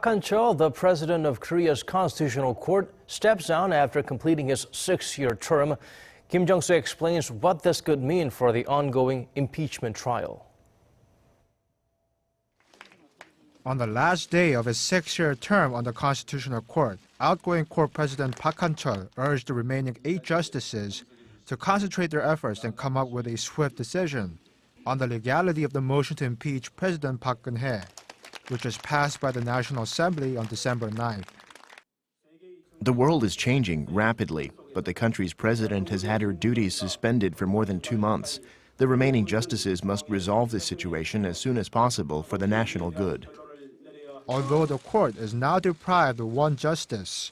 Park Han-chul, the president of Korea's Constitutional Court, steps down after completing his 6-year term. Jung-soo explains what this could mean for the ongoing impeachment trial. On the last day of his 6-year term on the Constitutional Court, outgoing court President Park Han-chul urged the remaining 8 justices to concentrate their efforts and come up with a swift decision on the legality of the motion to impeach President Park Geun-hye, which was passed by the National Assembly on December 9th. The world is changing rapidly, but the country's president has had her duties suspended for more than 2 months. The remaining justices must resolve this situation as soon as possible for the national good. Although the court is now deprived of 1 justice,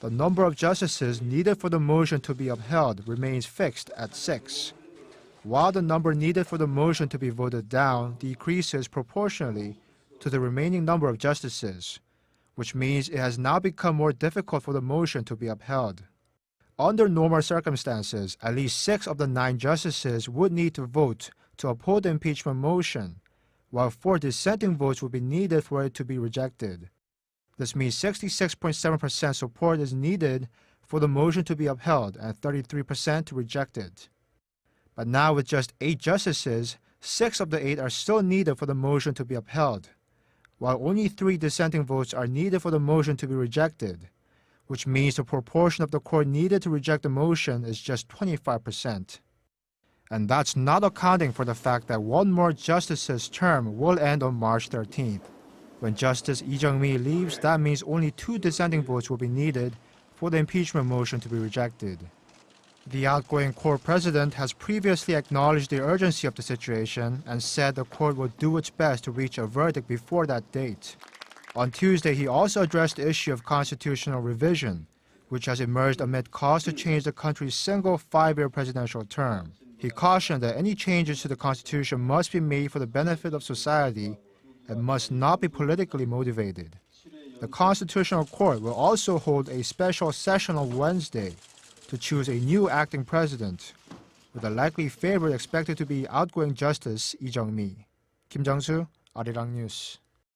the number of justices needed for the motion to be upheld remains fixed at 6, while the number needed for the motion to be voted down decreases proportionally to the remaining number of justices, which means it has now become more difficult for the motion to be upheld. Under normal circumstances, at least 6 of the 9 justices would need to vote to uphold the impeachment motion, while 4 dissenting votes would be needed for it to be rejected. This means 66.7% support is needed for the motion to be upheld and 33% to reject it. But now with just 8 justices, 6 of the 8 are still needed for the motion to be upheld, while only 3 dissenting votes are needed for the motion to be rejected, which means the proportion of the court needed to reject the motion is just 25%. And that's not accounting for the fact that 1 more justice's term will end on March 13th. When Justice Jung-soo leaves, that means only 2 dissenting votes will be needed for the impeachment motion to be rejected. The outgoing court president has previously acknowledged the urgency of the situation and said the court will do its best to reach a verdict before that date. On Tuesday, he also addressed the issue of constitutional revision, which has emerged amid calls to change the country's single 5-year presidential term. He cautioned that any changes to the constitution must be made for the benefit of society and must not be politically motivated. The Constitutional Court will also hold a special session on Wednesday to choose a new acting president, with a likely favorite expected to be outgoing Justice Jung-soo. Jung-soo, Arirang News.